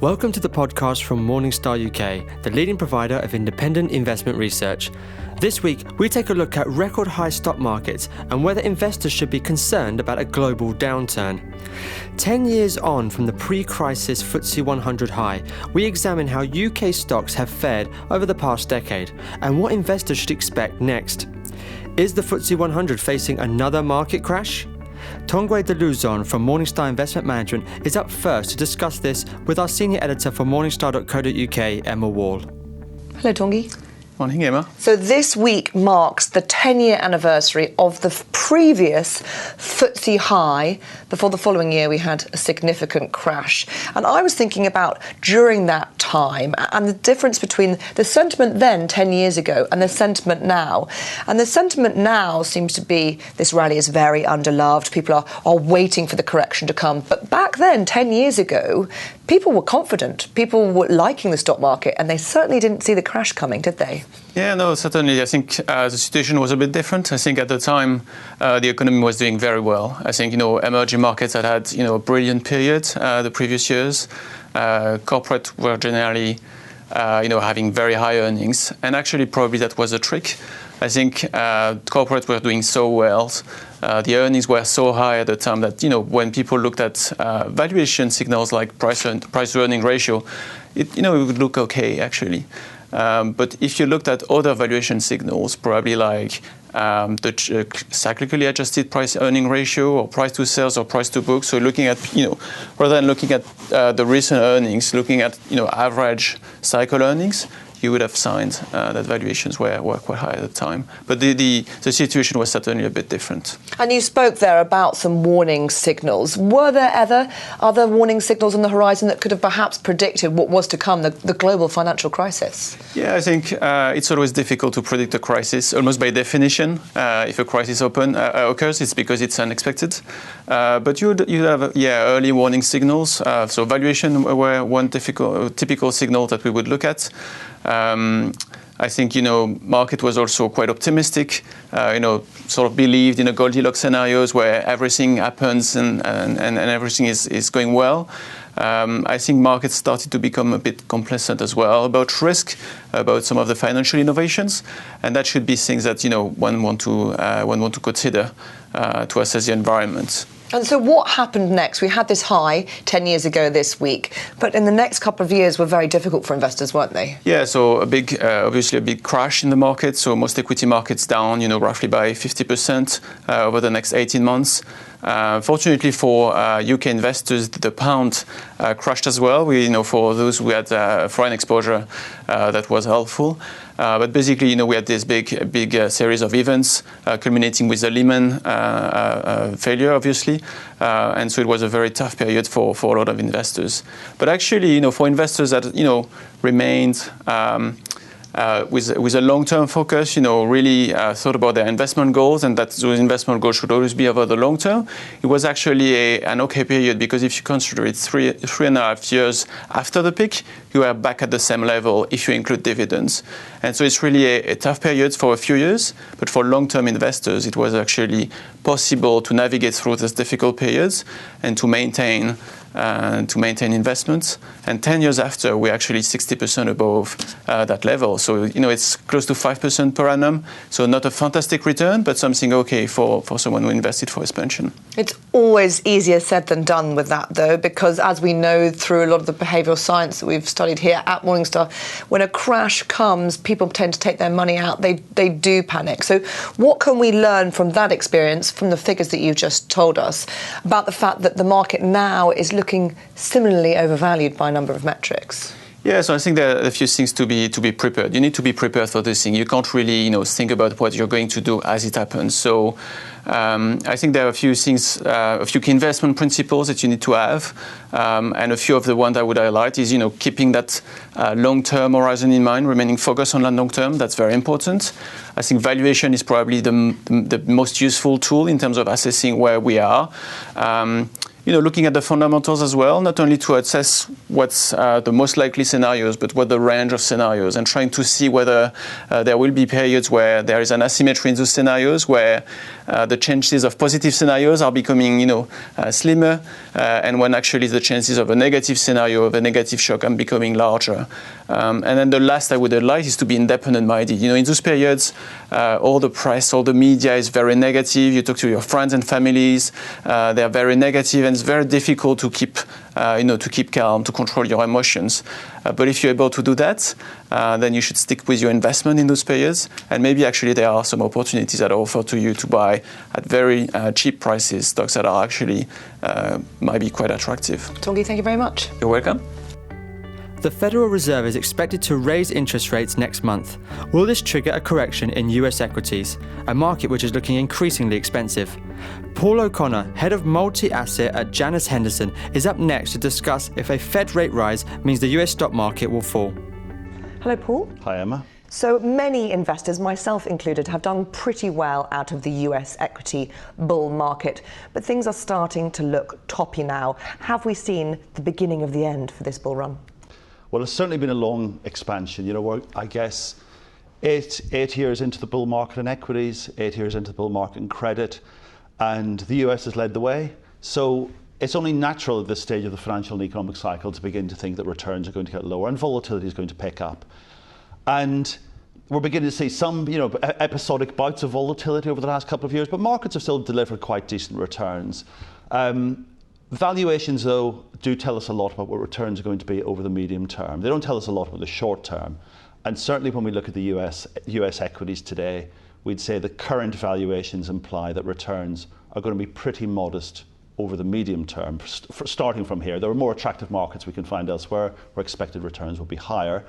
Welcome to the podcast from Morningstar UK, the leading provider of independent investment research. This week, we take a look at record high stock markets and whether investors should be concerned about a global downturn. 10 years on from the pre-crisis FTSE 100 high, we examine how UK stocks have fared over the past decade and what investors should expect next. Is the FTSE 100 facing another market crash? Tanguy De Lauzon from Morningstar Investment Management is up first to discuss this with our senior editor for Morningstar.co.uk, Emma Wall. Hello, Tanguy. Morning, Emma. So this week marks the 10-year anniversary of the previous FTSE high. Before the following year, we had a significant crash. And I was thinking about during that time and the difference between the sentiment then 10 years ago and the sentiment now. And the sentiment now seems to be this rally is very underloved. People are waiting for the correction to come. But back then, 10 years ago, people were confident. People were liking the stock market, and they certainly didn't see the crash coming, did they? Yeah, no, certainly. I think the situation was a bit different. I think at the time, the economy was doing very well. I think, emerging markets had a brilliant period the previous years. Corporate were generally, having very high earnings. And actually, probably that was a trick. I think corporates were doing so well. The earnings were so high at the time that, when people looked at valuation signals like price-to-earning ratio, it would look okay, actually. But if you looked at other valuation signals, probably like the cyclically adjusted price-earning ratio or price-to-sales or price-to-book, so looking at, rather than looking at the recent earnings, looking at, average cycle earnings, you would have signed that valuations were quite high at the time. But the situation was certainly a bit different. And you spoke there about some warning signals. Were there other warning signals on the horizon that could have perhaps predicted what was to come, the global financial crisis? Yeah, I think it's always difficult to predict a crisis, almost by definition. If a crisis occurs, it's because it's unexpected. But you have early warning signals. So valuation were one typical signal that we would look at. I think, market was also quite optimistic, sort of believed in a Goldilocks scenarios where everything happens and everything is going well. I think markets started to become a bit complacent as well about risk, about some of the financial innovations, and that should be things that, one want to consider to assess the environment. And so what happened next? We had this high 10 years ago this week, but in the next couple of years were very difficult for investors, weren't they? Yeah, so obviously a big crash in the market. So most equity markets down, roughly by 50% over the next 18 months. Fortunately for UK investors, the pound crashed as well. For those who had foreign exposure, that was helpful. But basically, we had this big series of events culminating with the Lehman failure, obviously. And so it was a very tough period for a lot of investors. But actually, for investors that, remained with a long-term focus, really thought about their investment goals and that those investment goals should always be over the long term. It was actually an okay period because if you consider it 3.5 years after the peak, you are back at the same level if you include dividends. And so it's really a tough period for a few years, but for long-term investors, it was actually possible to navigate through those difficult periods and to maintain investments. And 10 years after, we're actually 60% above that level. So, it's close to 5% per annum. So not a fantastic return, but something okay for someone who invested for his pension. It's always easier said than done with that, though, because as we know through a lot of the behavioural science that we've studied here at Morningstar, when a crash comes, people tend to take their money out. They do panic. So what can we learn from that experience, from the figures that you've just told us, about the fact that the market now is looking similarly overvalued by a number of metrics? Yeah, so I think there are a few things to be prepared. You need to be prepared for this thing. You can't really, think about what you're going to do as it happens. So I think there are a few things, a few key investment principles that you need to have. And a few of the ones I would highlight is, keeping that long-term horizon in mind, remaining focused on that long-term. That's very important. I think valuation is probably the most useful tool in terms of assessing where we are. looking at the fundamentals as well, not only to assess what's the most likely scenarios, but what the range of scenarios, and trying to see whether there will be periods where there is an asymmetry in those scenarios, where the chances of positive scenarios are becoming, slimmer, and when actually the chances of a negative scenario, of a negative shock, are becoming larger. And then the last I would advise is to be independent-minded. In those periods, all the press, all the media is very negative. You talk to your friends and families; they are very negative, and it's very difficult to keep, to keep calm, to control your emotions. But if you're able to do that, then you should stick with your investment in those periods. And maybe actually there are some opportunities that are offered to you to buy at very cheap prices stocks that are actually might be quite attractive. Tanguy, thank you very much. You're welcome. The Federal Reserve is expected to raise interest rates next month. Will this trigger a correction in US equities, a market which is looking increasingly expensive? Paul O'Connor, head of multi-asset at Janus Henderson, is up next to discuss if a Fed rate rise means the US stock market will fall. Hello, Paul. Hi, Emma. So many investors, myself included, have done pretty well out of the US equity bull market, but things are starting to look toppy now. Have we seen the beginning of the end for this bull run? Well, it's certainly been a long expansion. We're, I guess, eight years into the bull market in equities, 8 years into the bull market in credit, and the US has led the way. So it's only natural at this stage of the financial and economic cycle to begin to think that returns are going to get lower and volatility is going to pick up. And we're beginning to see some, episodic bouts of volatility over the last couple of years, but markets have still delivered quite decent returns. Valuations, though, do tell us a lot about what returns are going to be over the medium term. They don't tell us a lot about the short term. And certainly when we look at the US equities today, we'd say the current valuations imply that returns are going to be pretty modest over the medium term. Starting from here, there are more attractive markets we can find elsewhere where expected returns will be higher.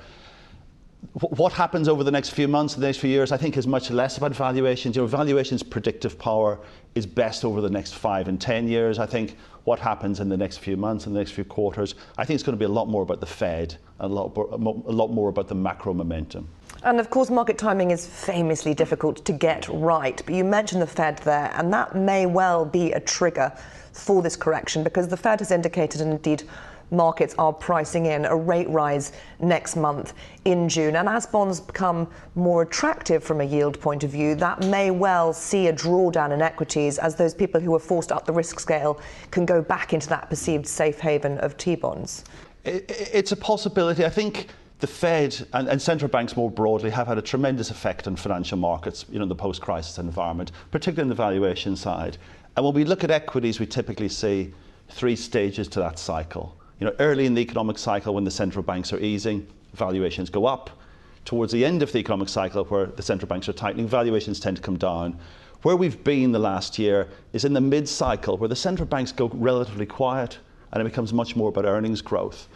What happens over the next few months, the next few years, I think is much less about valuations. Valuations' predictive power is best over the next 5 and 10 years. I think what happens in the next few months, in the next few quarters, I think it's going to be a lot more about the Fed, a lot more about the macro momentum. And of course, market timing is famously difficult to get right. But you mentioned the Fed there, and that may well be a trigger for this correction, because the Fed has indicated, and indeed markets are pricing in, a rate rise next month in June. And as bonds become more attractive from a yield point of view, that may well see a drawdown in equities as those people who are forced up the risk scale can go back into that perceived safe haven of T-bonds. It's a possibility. I think the Fed and central banks more broadly have had a tremendous effect on financial markets, in the post-crisis environment, particularly on the valuation side. And when we look at equities, we typically see 3 stages to that cycle. Early in the economic cycle, when the central banks are easing, valuations go up. Towards the end of the economic cycle, where the central banks are tightening, valuations tend to come down. Where we've been the last year is in the mid-cycle, where the central banks go relatively quiet and it becomes much more about earnings growth.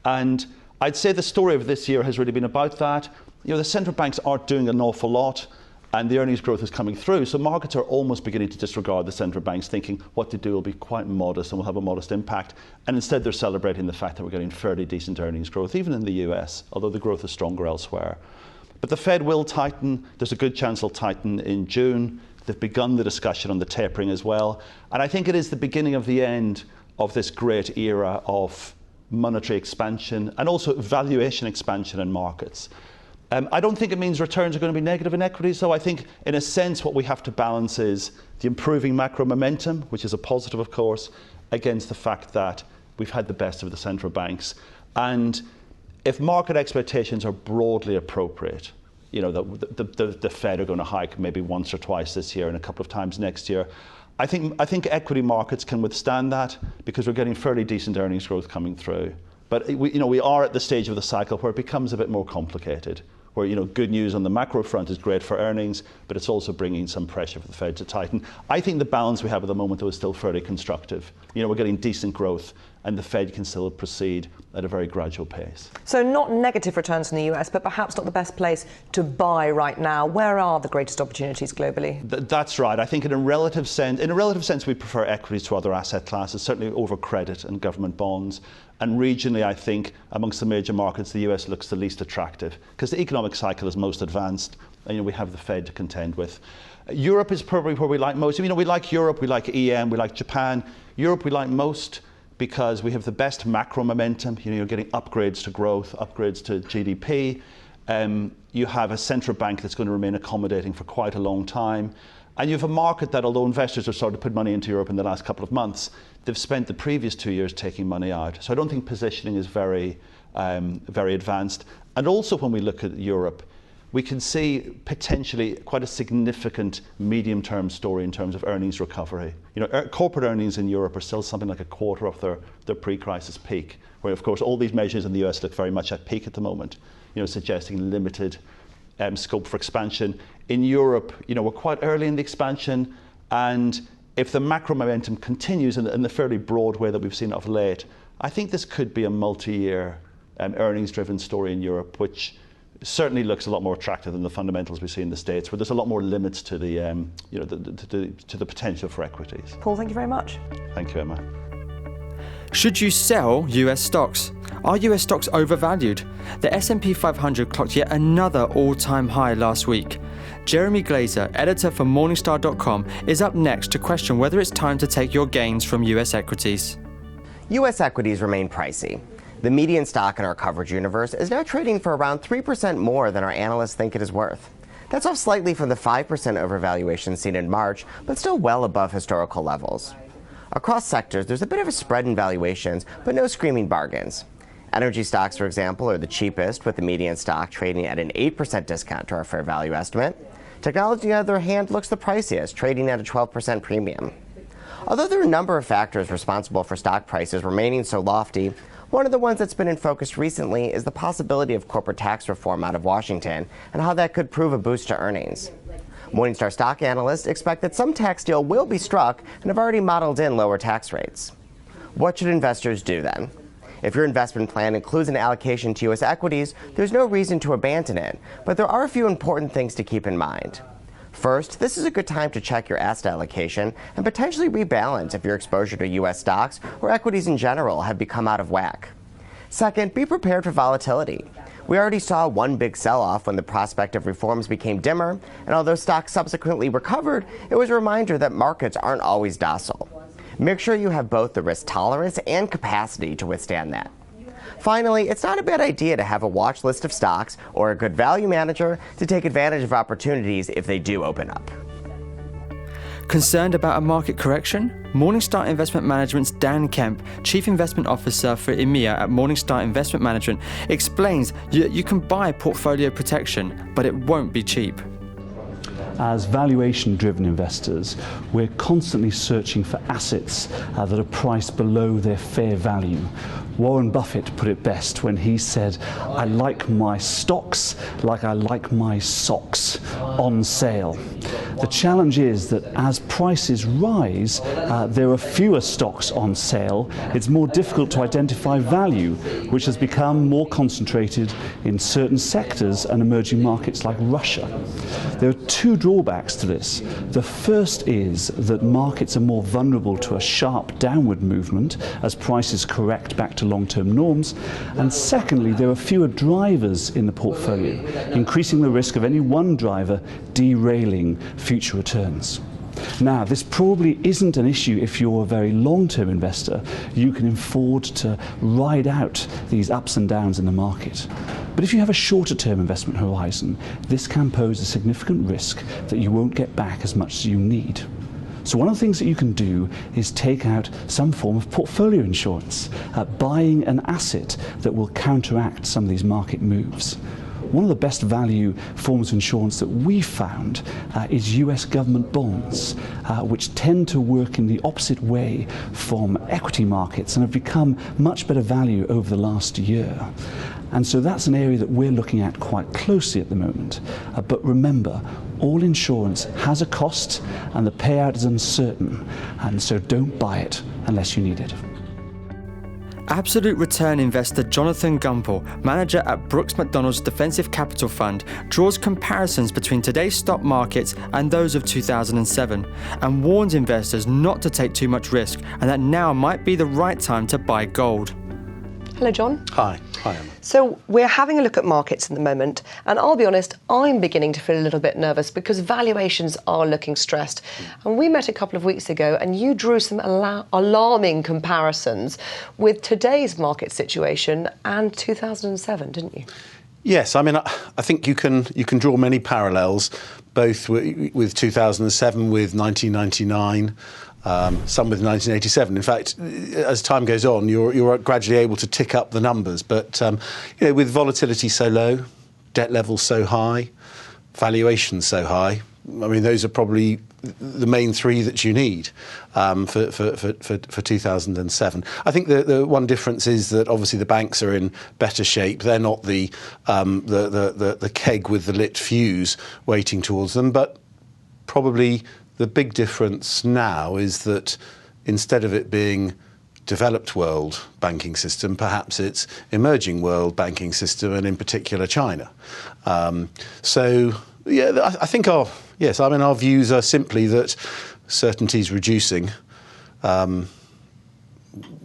And I'd say the story of this year has really been about that. The central banks aren't doing an awful lot, and the earnings growth is coming through. So markets are almost beginning to disregard the central banks, thinking what they do will be quite modest and will have a modest impact. And instead they're celebrating the fact that we're getting fairly decent earnings growth, even in the US, although the growth is stronger elsewhere. But the Fed will tighten. There's a good chance they'll tighten in June. They've begun the discussion on the tapering as well. And I think it is the beginning of the end of this great era of monetary expansion and also valuation expansion in markets. I don't think it means returns are going to be negative in equities, so I think in a sense what we have to balance is the improving macro momentum, which is a positive of course, against the fact that we've had the best of the central banks. And if market expectations are broadly appropriate, the Fed are going to hike maybe once or twice this year and a couple of times next year, I think equity markets can withstand that because we're getting fairly decent earnings growth coming through. But we are at the stage of the cycle where it becomes a bit more complicated, where good news on the macro front is great for earnings, but it's also bringing some pressure for the Fed to tighten. I think the balance we have at the moment, though, is still fairly constructive. We're getting decent growth and the Fed can still proceed at a very gradual pace. So not negative returns in the US, but perhaps not the best place to buy right now. Where are the greatest opportunities globally? That's right. I think in a relative sense, we prefer equities to other asset classes, certainly over credit and government bonds. And regionally, I think amongst the major markets, the US looks the least attractive because the economic cycle is most advanced, and we have the Fed to contend with. Europe is probably where we like most. We like Europe, we like EM, we like Japan. Europe we like most because we have the best macro momentum. You're getting upgrades to growth, upgrades to GDP. You have a central bank that's going to remain accommodating for quite a long time. And you have a market that, although investors have started to put money into Europe in the last couple of months, they've spent the previous 2 years taking money out. So I don't think positioning is very advanced. And also when we look at Europe, we can see potentially quite a significant medium-term story in terms of earnings recovery. Corporate earnings in Europe are still something like a quarter of their pre-crisis peak, where of course all these measures in the US look very much at peak at the moment, suggesting limited scope for expansion. In Europe, we're quite early in the expansion, and if the macro momentum continues in the fairly broad way that we've seen of late, I think this could be a multi-year earnings-driven story in Europe, which certainly looks a lot more attractive than the fundamentals we see in the States, where there's a lot more limits to the to the potential for equities. Paul, thank you very much. Thank you, Emma. Should you sell US stocks? Are US stocks overvalued? The S&P 500 clocked yet another all-time high last week. Jeremy Glazer, editor for Morningstar.com, is up next to question whether it's time to take your gains from US equities. US equities remain pricey. The median stock in our coverage universe is now trading for around 3% more than our analysts think it is worth. That's off slightly from the 5% overvaluation seen in March, but still well above historical levels. Across sectors, there's a bit of a spread in valuations, but no screaming bargains. Energy stocks, for example, are the cheapest, with the median stock trading at an 8% discount to our fair value estimate. Technology, on the other hand, looks the priciest, trading at a 12% premium. Although there are a number of factors responsible for stock prices remaining so lofty, one of the ones that's been in focus recently is the possibility of corporate tax reform out of Washington and how that could prove a boost to earnings. Morningstar stock analysts expect that some tax deal will be struck and have already modeled in lower tax rates. What should investors do then? If your investment plan includes an allocation to U.S. equities, there's no reason to abandon it, but there are a few important things to keep in mind. First, this is a good time to check your asset allocation and potentially rebalance if your exposure to U.S. stocks or equities in general have become out of whack. Second, be prepared for volatility. We already saw one big sell-off when the prospect of reforms became dimmer, and although stocks subsequently recovered, it was a reminder that markets aren't always docile. Make sure you have both the risk tolerance and capacity to withstand that. Finally, it's not a bad idea to have a watch list of stocks or a good value manager to take advantage of opportunities if they do open up. Concerned about a market correction? Morningstar Investment Management's Dan Kemp, Chief Investment Officer for EMEA at Morningstar Investment Management, explains you can buy portfolio protection, but it won't be cheap. As valuation-driven investors, we're constantly searching for assets that are priced below their fair value. Warren Buffett put it best when he said, "I like my stocks like I like my socks, on sale." The challenge is that as prices rise, there are fewer stocks on sale. It's more difficult to identify value, which has become more concentrated in certain sectors and emerging markets like Russia. There are two drawbacks to this. The first is that markets are more vulnerable to a sharp downward movement as prices correct back to long-term norms. And secondly, there are fewer drivers in the portfolio, increasing the risk of any one driver derailing future returns. Now, this probably isn't an issue if you're a very long-term investor. You can afford to ride out these ups and downs in the market. But if you have a shorter-term investment horizon, this can pose a significant risk that you won't get back as much as you need. So one of the things that you can do is take out some form of portfolio insurance, buying an asset that will counteract some of these market moves. One of the best value forms of insurance that we found is US government bonds, which tend to work in the opposite way from equity markets and have become much better value over the last year. And so that's an area that we're looking at quite closely at the moment. But remember, all insurance has a cost and the payout is uncertain. And so don't buy it unless you need it. Absolute return investor Jonathan Gumpel, manager at Brooks Macdonald's Defensive Capital Fund, draws comparisons between today's stock markets and those of 2007 and warns investors not to take too much risk and that now might be the right time to buy gold. Hello, John. Hi, Emma. So we're having a look at markets at the moment, and I'll be honest, I'm beginning to feel a little bit nervous because valuations are looking stressed. And we met a couple of weeks ago, and you drew some alarming comparisons with today's market situation and 2007, didn't you? Yes, I mean, I think you can draw many parallels, both with 2007, with 1999. Some with 1987. In fact, as time goes on, you're gradually able to tick up the numbers. But with volatility so low, debt levels so high, valuations so high, I mean, those are probably the main three that you need for 2007. I think the one difference is that obviously the banks are in better shape. They're not the keg with the lit fuse waiting towards them, but probably the big difference now is that instead of it being developed world banking system, perhaps it's emerging world banking system, and in particular China. I think our views are simply that certainty is reducing,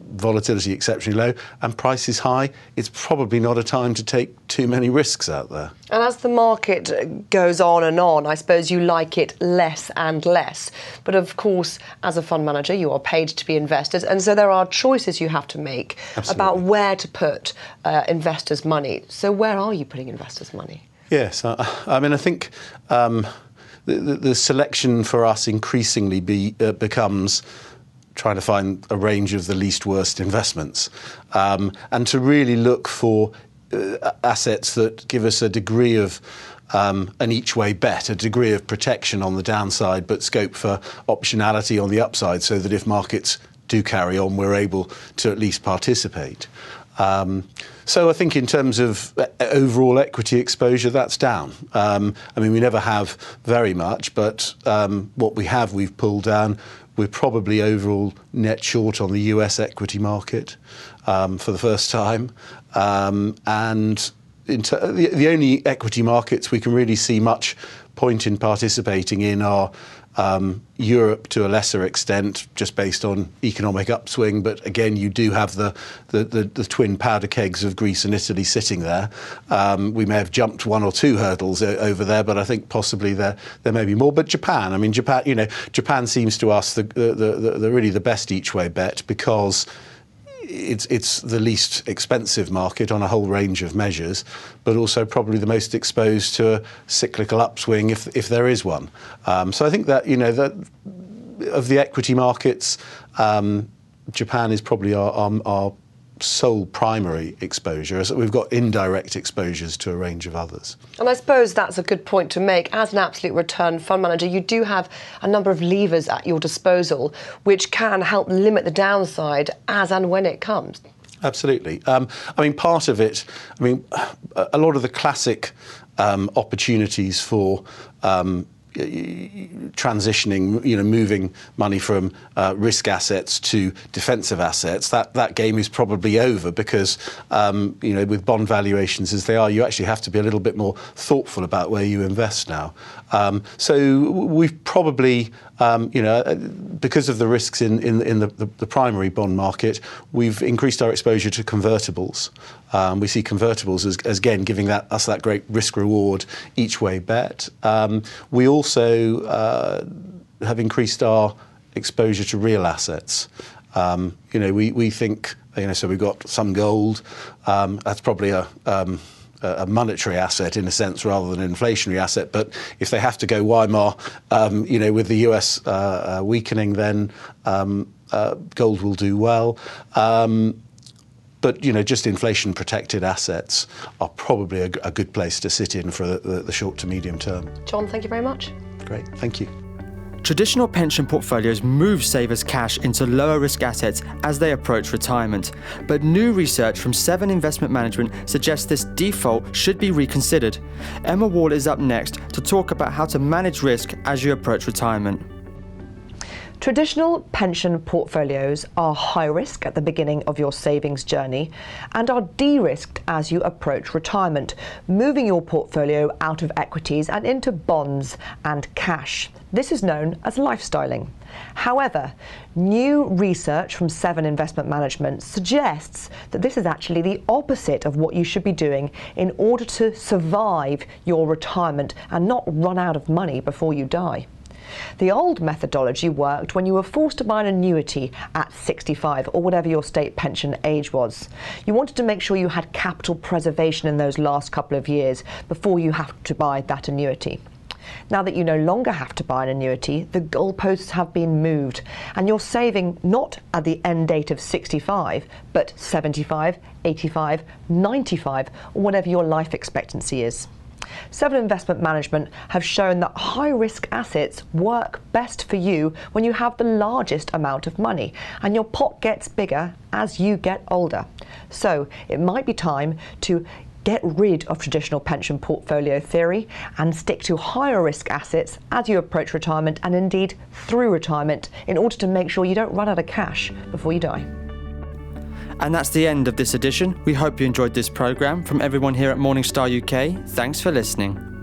volatility exceptionally low, and price is high. It's probably not a time to take too many risks out there. And as the market goes on and on, I suppose you like it less and less. But of course, as a fund manager, you are paid to be invested, and so there are choices you have to make about where to put investors' money. So where are you putting investors' money? Yes, I mean, I think the selection for us increasingly becomes trying to find a range of the least worst investments, and to really look for assets that give us a degree of an each way bet, a degree of protection on the downside, but scope for optionality on the upside, so that if markets do carry on, we're able to at least participate. So I think in terms of overall equity exposure, that's down. I mean, we never have very much, but what we have, we've pulled down. We're probably overall net short on the US equity market for the first time. And the only equity markets we can really see much point in participating in are Europe to a lesser extent, just based on economic upswing. But again, you do have the twin powder kegs of Greece and Italy sitting there. We may have jumped one or two hurdles over there, but I think possibly there may be more. But Japan, I mean, Japan seems to us the really the best each way bet, because it's the least expensive market on a whole range of measures, but also probably the most exposed to a cyclical upswing if there is one. So I think that that of the equity markets, Japan is probably our sole primary exposure, as we've got indirect exposures to a range of others. And I suppose that's a good point to make. As an absolute return fund manager, you do have a number of levers at your disposal which can help limit the downside as and when it comes. Absolutely. I mean, part of it, a lot of the classic opportunities for transitioning, moving money from risk assets to defensive assets, that game is probably over, because with bond valuations as they are, you actually have to be a little bit more thoughtful about where you invest now. So we've probably, because of the risks in the primary bond market, we've increased our exposure to convertibles. We see convertibles as again giving us that great risk reward each way bet. We also have increased our exposure to real assets. We think, so we've got some gold. That's probably a monetary asset in a sense rather than an inflationary asset. But if they have to go Weimar, with the US weakening, then gold will do well. But just inflation-protected assets are probably a good place to sit in for the short to medium term. John, thank you very much. Great, thank you. Traditional pension portfolios move savers' cash into lower risk assets as they approach retirement. But new research from Seven Investment Management suggests this default should be reconsidered. Emma Wall is up next to talk about how to manage risk as you approach retirement. Traditional pension portfolios are high risk at the beginning of your savings journey and are de-risked as you approach retirement, moving your portfolio out of equities and into bonds and cash. This is known as lifestyling. However, new research from Seven Investment Management suggests that this is actually the opposite of what you should be doing in order to survive your retirement and not run out of money before you die. The old methodology worked when you were forced to buy an annuity at 65 or whatever your state pension age was. You wanted to make sure you had capital preservation in those last couple of years before you have to buy that annuity. Now that you no longer have to buy an annuity, the goalposts have been moved and you're saving not at the end date of 65, but 75, 85, 95, or whatever your life expectancy is. Seven Investment Management have shown that high-risk assets work best for you when you have the largest amount of money and your pot gets bigger as you get older. So it might be time to get rid of traditional pension portfolio theory and stick to higher risk assets as you approach retirement and indeed through retirement in order to make sure you don't run out of cash before you die. And that's the end of this edition. We hope you enjoyed this programme. From everyone here at Morningstar UK, thanks for listening.